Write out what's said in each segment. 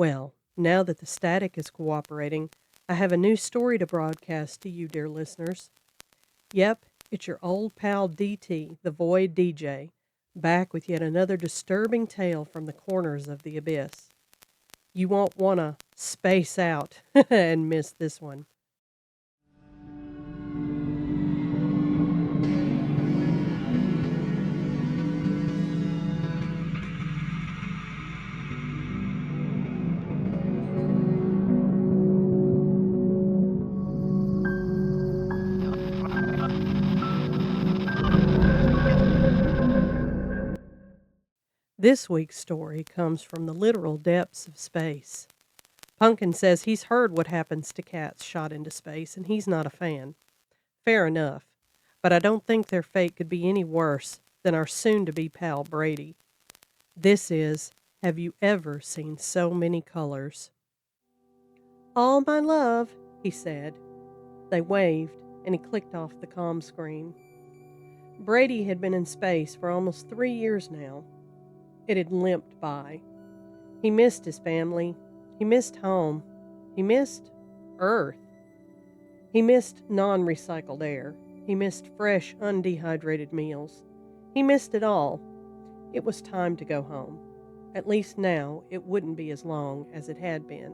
Well, now that the static is cooperating, I have a new story to broadcast to you, dear listeners. Yep, it's your old pal DT, the Void DJ, back with yet another disturbing tale from the corners of the abyss. You won't want to space out and miss this one. This week's story comes from the literal depths of space. Pumpkin says he's heard what happens to cats shot into space, and he's not a fan. Fair enough, but I don't think their fate could be any worse than our soon-to-be pal Brady. This is Have You Ever Seen So Many Colors? All my love, he said. They waved, and he clicked off the comm screen. Brady had been in space for almost 3 years now. It had limped by. He missed his family. He missed home. He missed Earth. He missed non-recycled air. He missed fresh, undehydrated meals. He missed it all. It was time to go home. At least now it wouldn't be as long as it had been.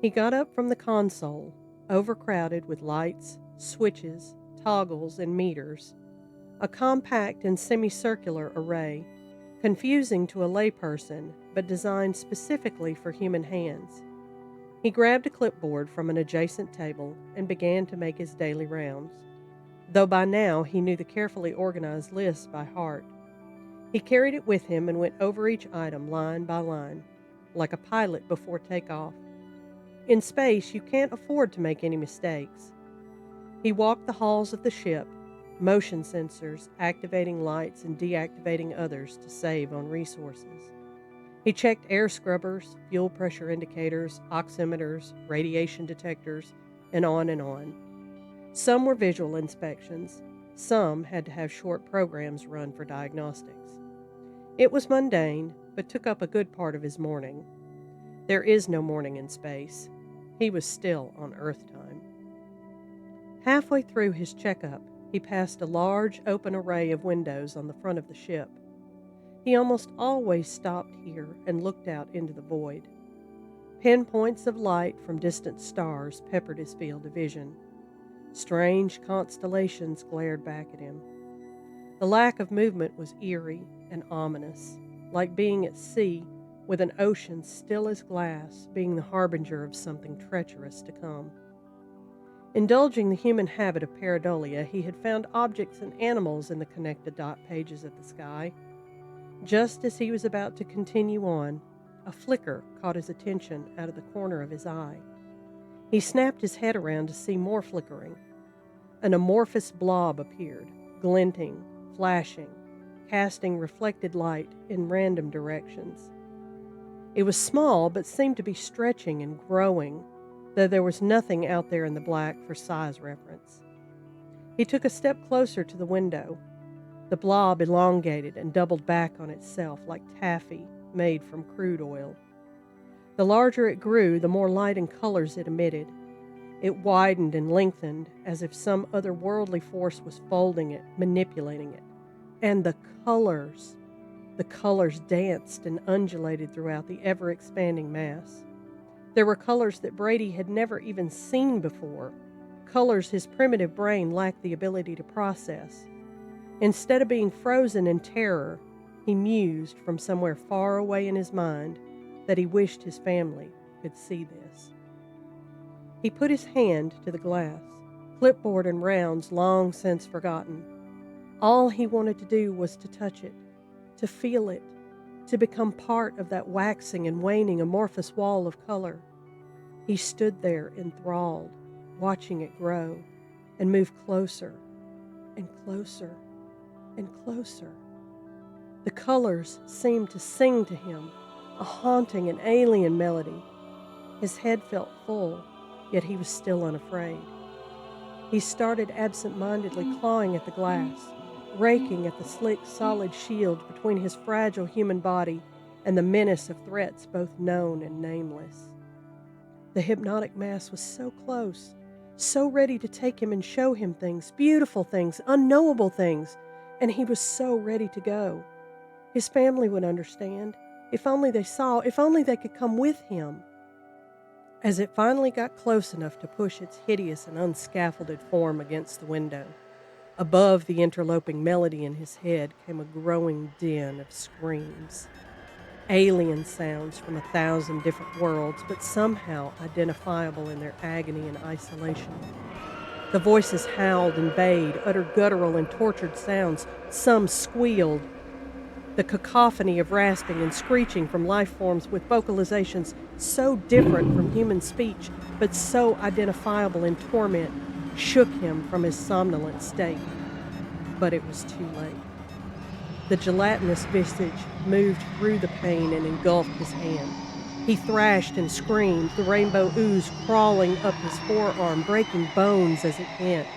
He got up from the console, overcrowded with lights, switches, toggles, and meters. A compact and semicircular array, confusing to a layperson, but designed specifically for human hands. He grabbed a clipboard from an adjacent table and began to make his daily rounds, though by now he knew the carefully organized lists by heart. He carried it with him and went over each item line by line, like a pilot before takeoff. In space, you can't afford to make any mistakes. He walked the halls of the ship, motion sensors activating lights and deactivating others to save on resources. He checked air scrubbers, fuel pressure indicators, oximeters, radiation detectors, and on and on. Some were visual inspections. Some had to have short programs run for diagnostics. It was mundane, but took up a good part of his morning. There is no morning in space. He was still on Earth time. Halfway through his checkup, he passed a large open array of windows on the front of the ship. He almost always stopped here and looked out into the void. Pinpoints of light from distant stars peppered his field of vision. Strange constellations glared back at him. The lack of movement was eerie and ominous, like being at sea with an ocean still as glass being the harbinger of something treacherous to come. Indulging the human habit of pareidolia, he had found objects and animals in the connected dot pages of the sky. Just as he was about to continue on, a flicker caught his attention out of the corner of his eye. He snapped his head around to see more flickering. An amorphous blob appeared, glinting, flashing, casting reflected light in random directions. It was small, but seemed to be stretching and growing, though there was nothing out there in the black for size reference. He took a step closer to the window. The blob elongated and doubled back on itself like taffy made from crude oil. The larger it grew, the more light and colors it emitted. It widened and lengthened as if some otherworldly force was folding it, manipulating it. And the colors danced and undulated throughout the ever-expanding mass. There were colors that Brady had never even seen before, colors his primitive brain lacked the ability to process. Instead of being frozen in terror, he mused from somewhere far away in his mind that he wished his family could see this. He put his hand to the glass, clipboard and rounds long since forgotten. All he wanted to do was to touch it, to feel it, to become part of that waxing and waning amorphous wall of color. He stood there enthralled, watching it grow and move closer and closer and closer. The colors seemed to sing to him, a haunting and alien melody. His head felt full, yet he was still unafraid. He started absent-mindedly clawing at the glass, raking at the slick, solid shield between his fragile human body and the menace of threats both known and nameless. The hypnotic mass was so close, so ready to take him and show him things, beautiful things, unknowable things, and he was so ready to go. His family would understand. If only they saw, if only they could come with him. As it finally got close enough to push its hideous and unscaffolded form against the window, above the interloping melody in his head came a growing din of screams. Alien sounds from 1,000 different worlds, but somehow identifiable in their agony and isolation. The voices howled and bayed, uttered guttural and tortured sounds. Some squealed. The cacophony of rasping and screeching from life forms with vocalizations so different from human speech, but so identifiable in torment, shook him from his somnolent state. But it was too late. The gelatinous visage moved through the pain and engulfed his hand. He thrashed and screamed, the rainbow ooze crawling up his forearm, breaking bones as it went.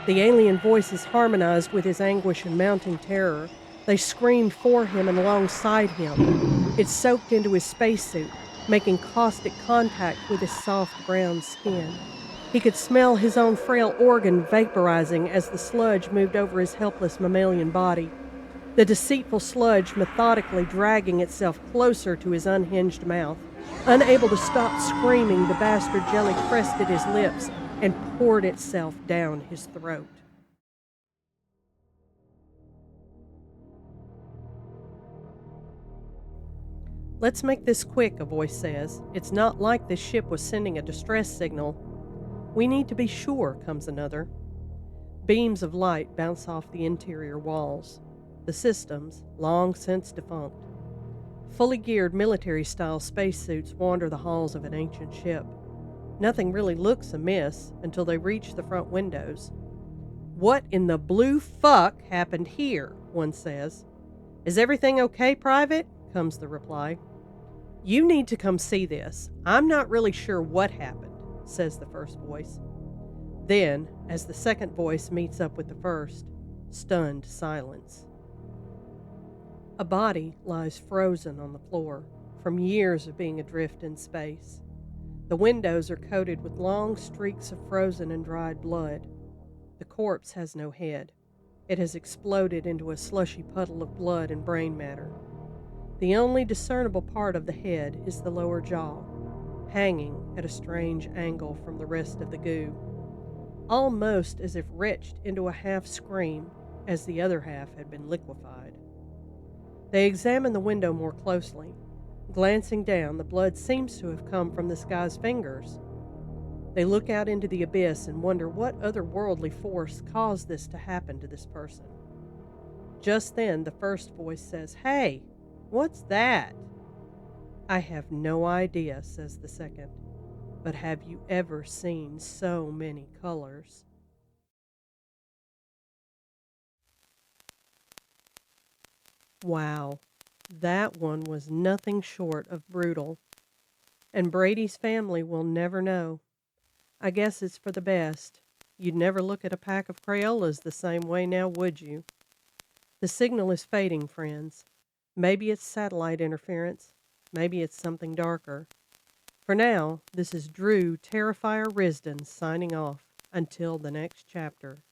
The alien voices harmonized with his anguish and mounting terror. They screamed for him and alongside him. It soaked into his spacesuit, making caustic contact with his soft brown skin. He could smell his own frail organ vaporizing as the sludge moved over his helpless mammalian body. The deceitful sludge methodically dragging itself closer to his unhinged mouth. Unable to stop screaming, the bastard jelly crested his lips and poured itself down his throat. "Let's make this quick," a voice says. "It's not like this ship was sending a distress signal." "We need to be sure," comes another. Beams of light bounce off the interior walls. The systems, long since defunct. Fully geared military-style spacesuits wander the halls of an ancient ship. Nothing really looks amiss until they reach the front windows. "What in the blue fuck happened here?" one says. "Is everything okay, Private?" comes the reply. "You need to come see this. I'm not really sure what happened," says the first voice. Then, as the second voice meets up with the first, stunned silence. A body lies frozen on the floor from years of being adrift in space. The windows are coated with long streaks of frozen and dried blood. The corpse has no head. It has exploded into a slushy puddle of blood and brain matter. The only discernible part of the head is the lower jaw, hanging at a strange angle from the rest of the goo, almost as if retched into a half scream, as the other half had been liquefied. They examine the window more closely. Glancing down, the blood seems to have come from this guy's fingers. They look out into the abyss and wonder what otherworldly force caused this to happen to this person. Just then, the first voice says, "Hey, what's that?" "I have no idea," says the second. "But have you ever seen so many colors?" Wow, that one was nothing short of brutal. And Brady's family will never know. I guess it's for the best. You'd never look at a pack of Crayolas the same way now, would you? The signal is fading, friends. Maybe it's satellite interference. Maybe it's something darker. For now, this is Drew Terrifier Risden signing off. Until the next chapter.